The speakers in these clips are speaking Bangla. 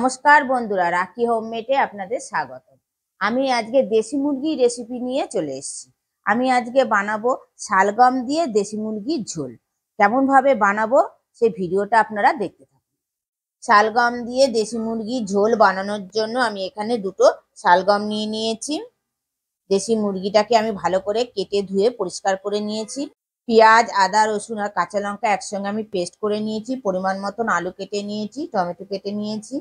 নমস্কার বন্ধুরা, রাখি হোমমেডে আপনাদের স্বাগত। আমি আজকে দেশি মুরগির রেসিপি নিয়ে চলে এসেছি। আমি আজকে বানাবো শালগম দিয়ে দেশি মুরগির ঝোল। কেমন ভাবে বানাবো সেই ভিডিওটা আপনারা দেখতে থাকুন। শালগম দিয়ে দেশি মুরগির ঝোল বানানোর জন্য আমি এখানে দুটো শালগম নিয়ে নিয়েছি। দেশি মুরগিটাকে আমি ভালো করে কেটে ধুয়ে পরিষ্কার করে নিয়েছি। পেঁয়াজ, আদা, রসুন আর কাঁচা লঙ্কা একসঙ্গে আমি পেস্ট করে নিয়েছি। পরিমাণ মতন আলু কেটে নিয়েছি, টমেটো কেটে নিয়েছি,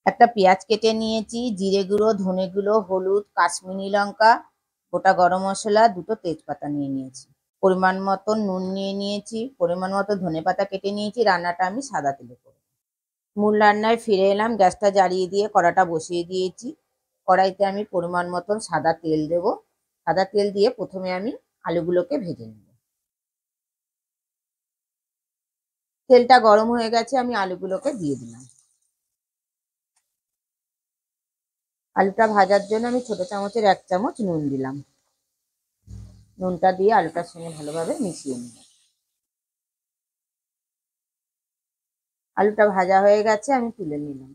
একটা পেঁয়াজ কেটে নিয়েছি, জিরে গুঁড়ো, ধনে গুঁড়ো, হলুদ, কাশ্মীরি লঙ্কা, গোটা গরম মশলা, দুটো তেজপাতা নিয়ে নিয়েছি, পরিমাণ মতন নুন নিয়ে নিয়েছি, পরিমাণ মতো ধনেপাতা কেটে নিয়েছি। রান্নাটা আমি সাদা তেলে করব। মূল রান্নায় ফিরে এলাম। গ্যাসটা জ্বালিয়ে দিয়ে কড়াটা বসিয়ে দিয়েছি। কড়াইতে আমি পরিমাণ মতন সাদা তেল দেব। সাদা তেল দিয়ে প্রথমে আমি আলুগুলোকে ভেজে নেব। তেলটা গরম হয়ে গেছে, আমি আলুগুলোকে দিয়ে দিলাম। আলুটা ভাজার জন্য আমি ছোট চামচের 1 চামচ নুন দিলাম। নুনটা দিয়ে আলুটার সঙ্গে ভালোভাবে মিশিয়ে নিব। আলুটা ভাজা হয়ে গেছে, আমি তুলে নিলাম।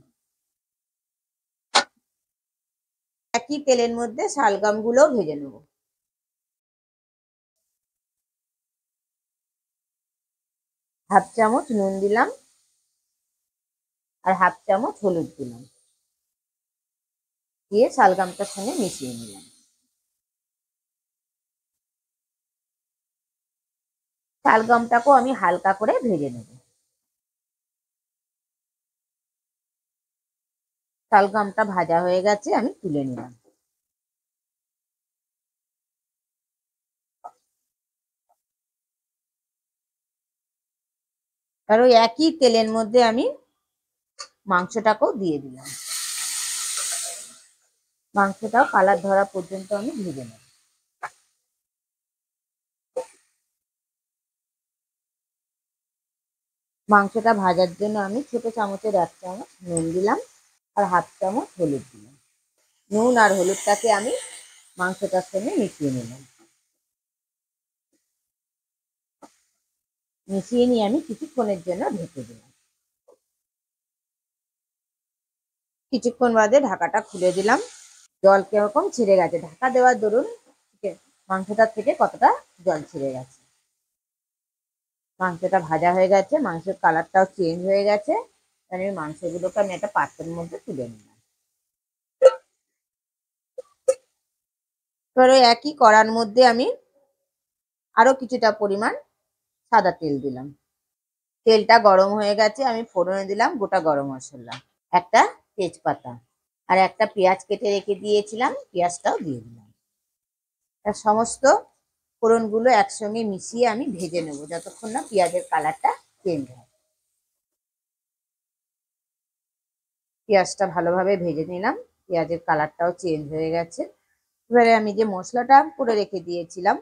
একই তেলের মধ্যে শালগম গুলো ভেজে নেব। হাফ চামচ নুন দিলাম আর হাফ চামচ হলুদ দিলাম, দিয়ে শালগমটার সঙ্গে মিশিয়ে নিলাম। শালগমটাকেও আমি হালকা করে ভেজে নেব। শালগমটা ভাজা হয়ে গেছে, আমি তুলে নিলাম। আর ওই একই তেলের মধ্যে আমি মাংসটাকেও দিয়ে দিলাম। মাংসটাও কালার ধরা পর্যন্ত আমি ভেজে নেব। মাংসটা ভাজার জন্য আমি ছোট চামচের 1 চামচ নুন দিলাম আর হাফ চামচ হলুদ দিলাম। নুন আর হলুদটাকে আমি মাংসটার সঙ্গে মিশিয়ে নিলাম। মিশিয়ে নিয়ে আমি কিছুক্ষণের জন্য ঢেকে দিলাম। কিছুক্ষণ বাদে ঢাকাটা খুলে দিলাম। জল কিরকম ছেড়ে গেছে, ঢাকা দেওয়ার দরুন মাংসটার থেকে কতটা জল ছেড়ে গেছে। মাংসটা ভাজা হয়ে গেছে, মাংসের কালারটাও চেঞ্জ হয়ে গেছে। আমি মাংসগুলোকে আমি একটা পাত্রের মধ্যে তুলে নিলাম। এবার ওই একই কড়ার মধ্যে আমি আরো কিছুটা পরিমাণ সাদা তেল দিলাম। তেলটা গরম হয়ে গেছে, আমি ফোড়নে দিলাম গোটা গরম মশলা, একটা তেজপাতা আর একটা পেঁয়াজ কেটে রেখে দিয়েছিলাম, পেঁয়াজটাও দিয়ে দিলাম। আর সমস্ত ফোড়নগুলো একসঙ্গে মিশিয়ে আমি ভেজে নেব যতক্ষণ না পেঁয়াজের কালারটা চেঞ্জ হয়। পেঁয়াজটা ভালোভাবে ভেজে নিলাম, পেঁয়াজের কালারটাও চেঞ্জ হয়ে গেছে। এবারে আমি যে মশলাটা করে রেখে দিয়েছিলাম,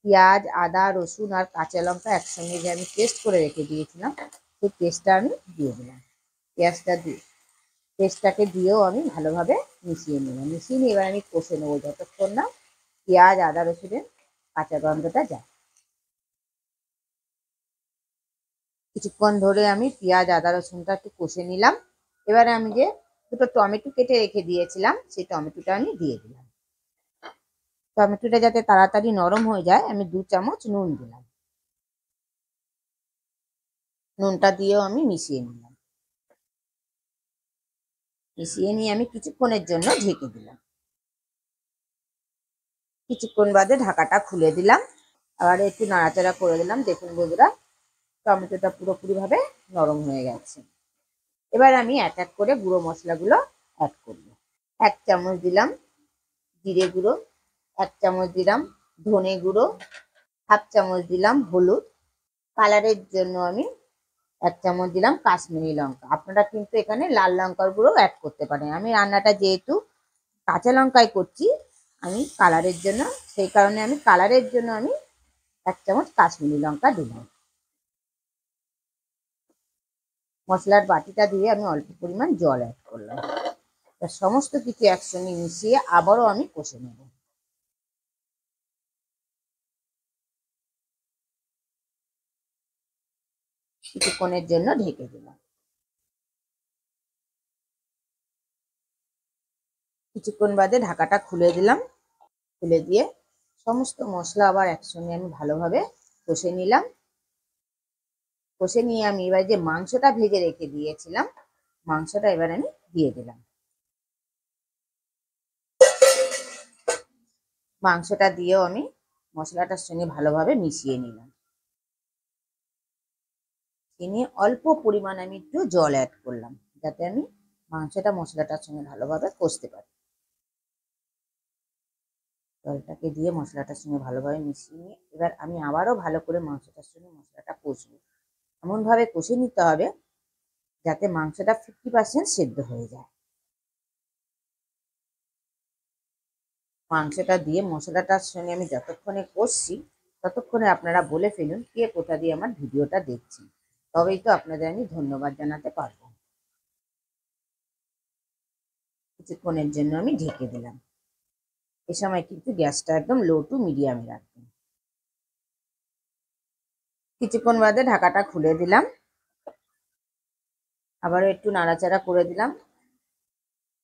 পেঁয়াজ, আদা, রসুন আর কাঁচা লঙ্কা একসঙ্গে যে আমি পেস্ট করে রেখে দিয়েছিলাম, সেই পেস্টটা আমি দিয়ে দিলাম। পেস্টটাকে দিয়েও আমি ভালোভাবে মিশিয়ে নেব। মিশিয়ে নিয়ে এবার আমি কষে নেবো যতক্ষণ না পেঁয়াজ, আদা, রসুনের কাঁচা গন্ধটা যায়। কিছুক্ষণ ধরে আমি পেঁয়াজ, আদা, রসুনটা একটু কষে নিলাম। এবারে আমি যে দুটো টমেটো কেটে রেখে দিয়েছিলাম, সেই টমেটোটা আমি দিয়ে দিলাম। টমেটোটা যাতে তাড়াতাড়ি নরম হয়ে যায়, আমি 2 চামচ নুন দিলাম। নুনটা দিয়েও আমি মিশিয়ে নিলাম। মিশিয়ে নিয়ে আমি কিছুক্ষণের জন্য ঢেকে দিলাম। কিছুক্ষণ বাদে ঢাকাটা খুলে দিলাম, আবার একটু নাড়াচাড়া করে দিলাম। দেখুন বন্ধুরা, টমেটোটা পুরোপুরি ভাবে নরম হয়ে গেছে। এবার আমি এক এক করে গুঁড়ো মশলাগুলো অ্যাড করব। 1 চামচ দিলাম জিরে গুঁড়ো, 1 চামচ দিলাম ধনে গুঁড়ো, হাফ চামচ দিলাম হলুদ, কালারের জন্য আমি 1 চামচ দিলাম কাশ্মীরি লঙ্কা। আপনারা কিন্তু এখানে লাল লঙ্কার গুঁড়ো অ্যাড করতে পারেন। আমি রান্নাটা যেহেতু কাঁচা লঙ্কায় করছি, আমি কালারের জন্য, সেই কারণে আমি কালারের জন্য আমি 1 চামচ কাশ্মীরি লঙ্কা দিলাম। মশলার বাটিটা দিয়ে আমি অল্প পরিমাণ জল অ্যাড করলাম। সমস্ত কিছু একসঙ্গে মিশিয়ে আবারও আমি কষে নেব। কিছুক্ষণের জন্য ঢেকে দিলাম। কিছুক্ষণ বাদে ঢাকাটা খুলে দিলাম। খুলে দিয়ে সমস্ত মশলা আবার একসঙ্গে আমি ভালোভাবে কষে নিলাম। কষে নিয়ে আমি এবার যে মাংসটা ভেজে রেখে দিয়েছিলাম, মাংসটা এবার আমি দিয়ে দিলাম। মাংসটা দিয়েও আমি মশলাটার সঙ্গে ভালোভাবে মিশিয়ে নিলাম। নিয়ে অল্প পরিমাণ আমি একটু জল অ্যাড করলাম, যাতে আমি মাংসটা মশলাটার সঙ্গে ভালোভাবে কষতে পারি। জলটাকে দিয়ে মশলাটার সঙ্গে ভালোভাবে মিশিয়ে নিয়ে এবার আমি আবারও ভালো করে মাংসটার সঙ্গে মশলাটা কষবো। এমনভাবে কষে নিতে হবে যাতে মাংসটা 50% সেদ্ধ হয়ে যায়। মাংসটা দিয়ে মশলাটার সঙ্গে আমি যতক্ষণে কষছি ততক্ষণে আপনারা বলে ফেলুন কে কোথা দিয়ে আমার ভিডিওটা দেখছেন, তবেই তো আপনাদের আমি ধন্যবাদ জানাতে পারবো। কিছুক্ষণের জন্য আমি ঢেকে দিলাম। এ সময় কিন্তু গ্যাসটা একদম লো টু মিডিয়ামে রাখবেন। কিছুক্ষণ বাদে ঢাকাটা খুলে দিলাম, আবারও একটু নাড়াচাড়া করে দিলাম।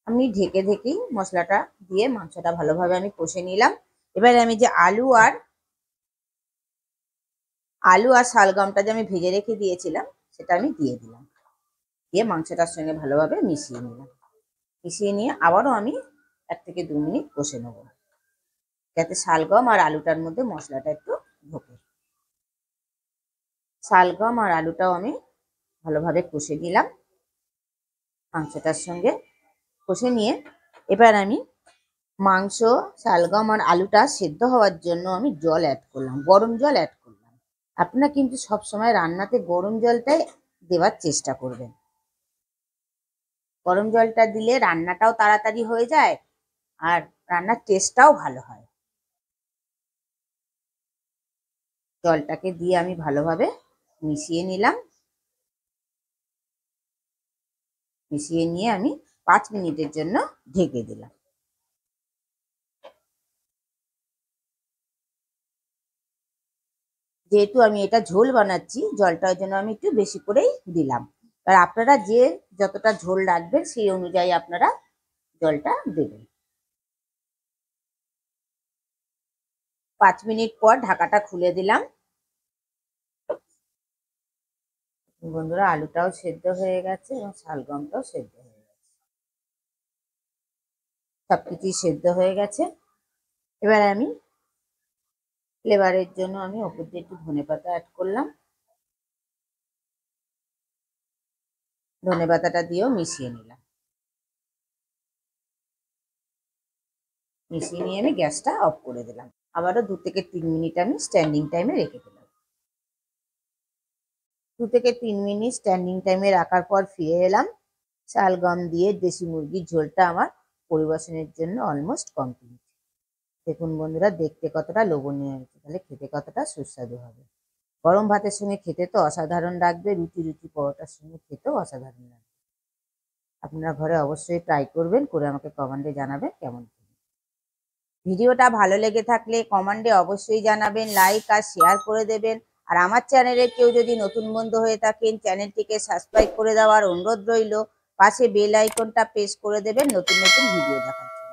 আমি ঢেকে ঢেকেই মশলাটা দিয়ে মাংসটা ভালোভাবে আমি কষে নিলাম। এবারে আমি যে আলু আর শালগমটা যে আমি ভেজে রেখে দিয়েছিলাম সেটা আমি দিয়ে দিলাম। দিয়ে মাংসটার সঙ্গে ভালোভাবে মিশিয়ে নিলাম। মিশিয়ে নিয়ে আবারও আমি 1 থেকে 2 মিনিট কষে নেব, যাতে শালগম আর আলুটার মধ্যে মশলাটা একটু ঢোকে। শালগম আর আলুটাও আমি ভালোভাবে কষে নিলাম মাংসটার সঙ্গে। কষে নিয়ে এবার আমি মাংস, শালগম আর আলুটা সেদ্ধ হওয়ার জন্য আমি জল অ্যাড করলাম, গরম জল অ্যাড করলাম। আপনারা কিন্তু সবসময় রান্নাতে গরম জলটাই দেওয়ার চেষ্টা করবেন। গরম জলটা দিলে রান্নাটাও তাড়াতাড়ি হয়ে যায় আর রান্নার টেস্টটাও ভালো হয়। জলটাকে দিয়ে আমি ভালোভাবে মিশিয়ে নিলাম। মিশিয়ে নিয়ে আমি 5 মিনিটের জন্য ঢেকে দিলাম। যেহেতু আমি এটা ঝোল বানাচ্ছি, জলটা ওই জন্য আমি একটু বেশি করেই দিলাম। আর আপনারা যে যতটা ঝোল রাখবেন সেই অনুযায়ী আপনারা জলটা দেবেন। 5 মিনিট পর ঢাকাটা খুলে দিলাম। বন্ধুরা, আলুটাও সেদ্ধ হয়ে গেছে এবং শালগমটাও সেদ্ধ হয়ে গেছে, সবকিছুই সেদ্ধ হয়ে গেছে। এবার আমি ফ্লেভারের জন্য আমি ওপর দিয়ে একটু ধনেপাতা অ্যাড করলাম। ধনেপাতাটা দিয়েও মিশিয়ে নিলাম। মিশিয়ে নিয়ে আমি গ্যাসটা অফ করে দিলাম। আবারও 2 থেকে 3 মিনিট আমি স্ট্যান্ডিং টাইমে রেখে দিলাম। 2 থেকে 3 মিনিট স্ট্যান্ডিং টাইমে রাখার পর ফিরে এলাম। শালগম দিয়ে দেশি মুরগির ঝোলটা আমার পরিবেশনের জন্য অলমোস্ট কমপ্লিট। দেখুন বন্ধুরা, দেখতে কতটা লোভনীয় হয়েছে, তাহলে খেতে কতটা সুস্বাদু হবে। গরম ভাতের সঙ্গে খেতে তো অসাধারণ লাগবে, রুটি পরোটার সঙ্গে খেতেও অসাধারণ লাগবে। আপনারা ঘরে অবশ্যই ট্রাই করবেন, করে আমাকে কমেন্টে জানাবেন কেমন। ভিডিওটা ভালো লেগে থাকলে কমেন্টে অবশ্যই জানাবেন, লাইক আর শেয়ার করে দেবেন। আর আমার চ্যানেলে কেউ যদি নতুন বন্ধু হয়ে থাকেন, চ্যানেলটিকে সাবস্ক্রাইব করে দেওয়ার অনুরোধ রইল। পাশে বেল আইকনটা প্রেস করে দেবেন নতুন নতুন ভিডিও দেখার জন্য।